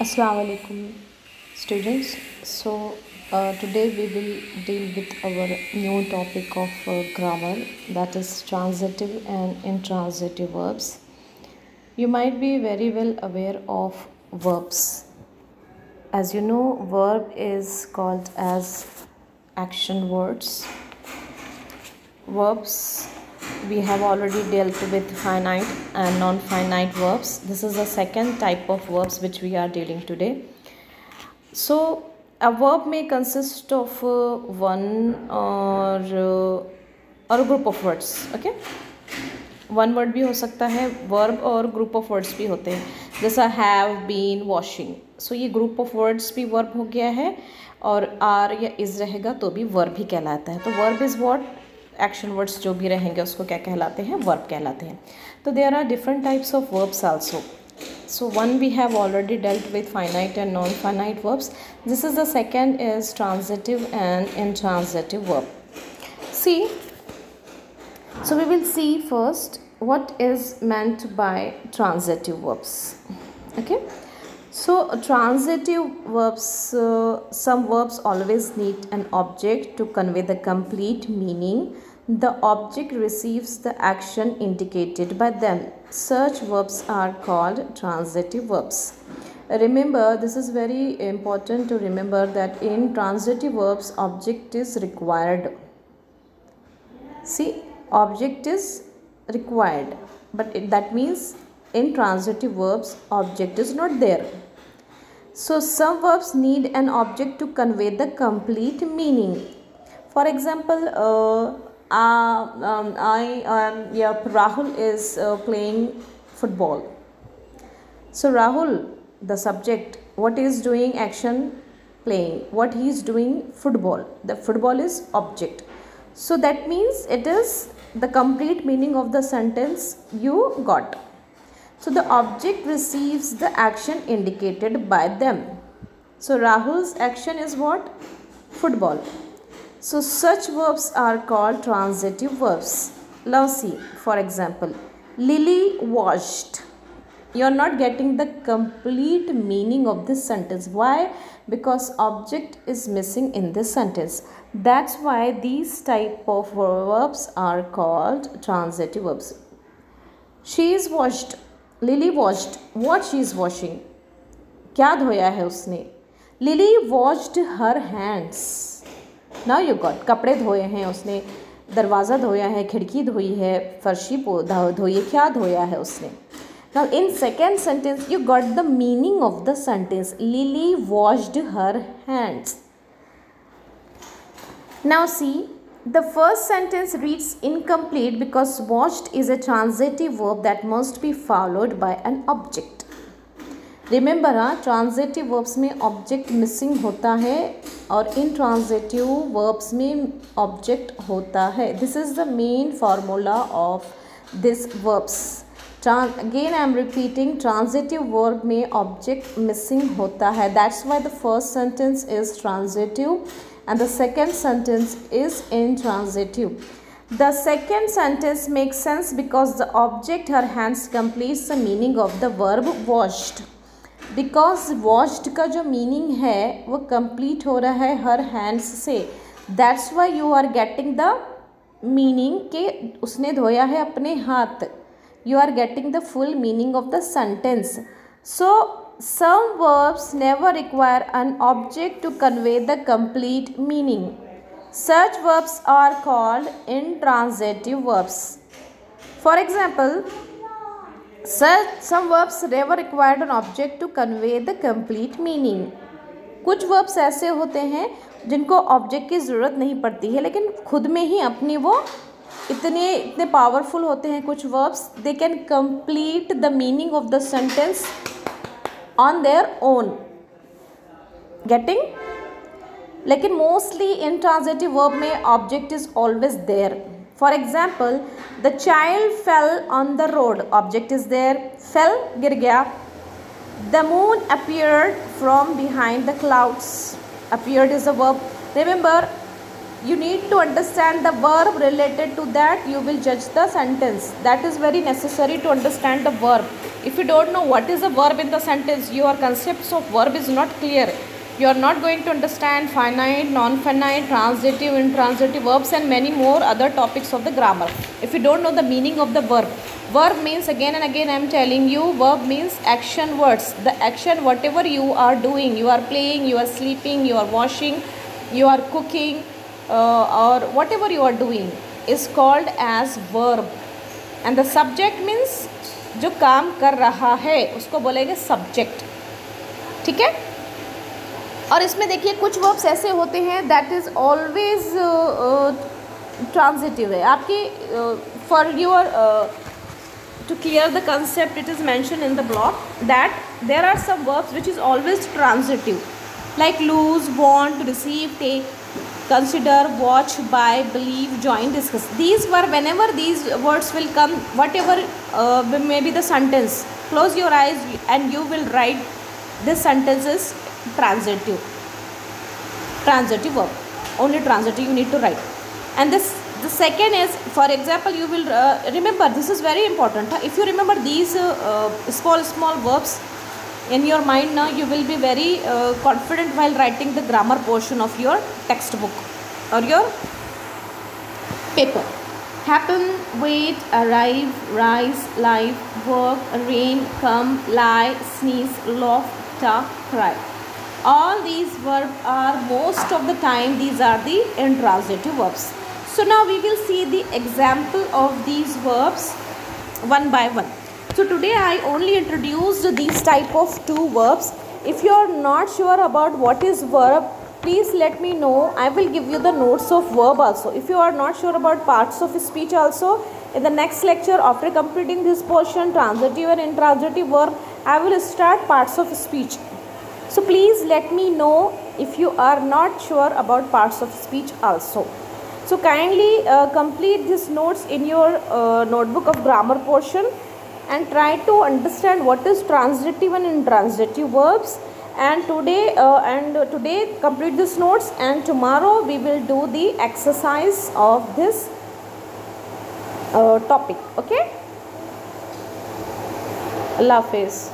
Assalamu alaikum students. Today we will deal with our new topic of grammar, that is transitive and intransitive verbs. You might be very well aware of verbs. As you know, verb is called as action words. Verbs, we have already dealt with finite and non-finite verbs. This is the second type of verbs which we are dealing today. So a verb may consist of one or a group of words. Okay, one word भी हो सकता है, verb और group of words भी होते हैं, जैसा have, been, washing. So ये ग्रुप ऑफ वर्ड्स भी वर्ब हो गया है, और आर या इज रहेगा तो भी वर्ब ही कहलाता है. तो verb is what, action words जो भी रहेंगे उसको क्या कहलाते हैं, वर्ब कहलाते हैं. तो there are different types of verbs also. So one we have already dealt with finite and non-finite verbs. This is the second is transitive and intransitive verb. See, so we will see first what is meant by transitive verbs. Okay, so transitive verbs, some verbs always need an object to convey the complete meaning. The object receives the action indicated by them. Such verbs are called transitive verbs. Remember, this is very important to remember that in transitive verbs, object is required. See, object is required, but that means in transitive verbs, object is not there. So, some verbs need an object to convey the complete meaning. For example, Rahul is playing football. So Rahul, the subject, what is doing, action, playing. What he is doing, football. The football is object. So that means it is the complete meaning of the sentence you got. So the object receives the action indicated by them. So Rahul's action is what? Football. So such verbs are called transitive verbs. Now see, for example, Lily washed. You are not getting the complete meaning of this sentence. Why? Because object is missing in this sentence. That's why these type of verbs are called transitive verbs. She is washed. Lily washed. What she is washing? क्या धोया है उसने? Lily washed her hands. Now you got, कपड़े धोए हैं उसने, दरवाज़ा धोया है, खिड़की धोई है, फर्शी धोई है, क्या धोया है उसने. Now in second sentence you got the meaning of the sentence, lily washed her hands. Now see, the first sentence reads incomplete because washed is a transitive verb that must be followed by an object. Remember, transitive verbs में object missing होता है और इन transitive verbs में object होता है. This is the main formula of this verbs. Again I am repeating, transitive verb में object missing होता है. That's why the first sentence is transitive and the second sentence is intransitive. The second sentence makes sense because the object her hands completes the meaning of the verb washed. Because washed का जो meaning है वो complete हो रहा है हर hands से. That's why you are getting the meaning के उसने धोया है अपने हाथ. You are getting the full meaning of the sentence. So some verbs never require an object to convey the complete meaning. Such verbs are called intransitive verbs. For example, some verbs never required an object to convey the complete meaning. कुछ verbs ऐसे होते हैं जिनको object की ज़रूरत नहीं पड़ती है, लेकिन खुद में ही अपनी वो इतने पावरफुल होते हैं. कुछ verbs they can complete the meaning of the sentence on their own. Getting? लेकिन मोस्टली intransitive verb में object is always there. For example, the child fell on the road. Object is there. Fell, गिर गया. The moon appeared from behind the clouds. Appeared is a verb. Remember, you need to understand the verb related to that. You will judge the sentence. That is very necessary to understand the verb. If you don't know what is a verb in the sentence, your concepts of verb is not clear. You are not going to understand finite, non-finite, transitive, intransitive verbs and many more other topics of the grammar. If you don't know the meaning of the verb. Verb means, again and again I am telling you, verb means action words. The action, whatever you are doing, you are playing, you are sleeping, you are washing, you are cooking, or whatever you are doing is called as verb. And the subject means जो काम कर रहा है उसको बोलेंगे subject. ठीक है. और इसमें देखिए कुछ वर्ब्स ऐसे होते हैं दैट इज़ ऑलवेज ट्रांजिटिव है आपकी. For your to clear the concept, it is mentioned in the block that there are some verbs which is always transitive, like lose, want, receive, take, consider, watch, buy, believe, join, discuss. These were, whenever these words will come, whatever may be the sentence, close your eyes and you will write this sentence is transitive verb. Only transitive you need to write. And the second is, for example, you will remember, this is very important. If you remember these small verbs in your mind now, you will be very confident while writing the grammar portion of your textbook or your paper. Happen, wait, arrive, rise, live, work, rain, come, lie, sneeze, laugh, talk, cry. All these verbs are, most of the time, these are the intransitive verbs. So now we will see the example of these verbs one by one. So today I only introduced these type of two verbs. If you are not sure about what is verb, please let me know. I will give you the notes of verb also. If you are not sure about parts of speech also, in the next lecture after completing this portion, transitive and intransitive verb, I will start parts of speech. So please let me know if you are not sure about parts of speech also. So kindly complete these notes in your notebook of grammar portion and try to understand what is transitive and intransitive verbs. And today complete these notes, and tomorrow we will do the exercise of this topic. Okay. Allah Hafiz.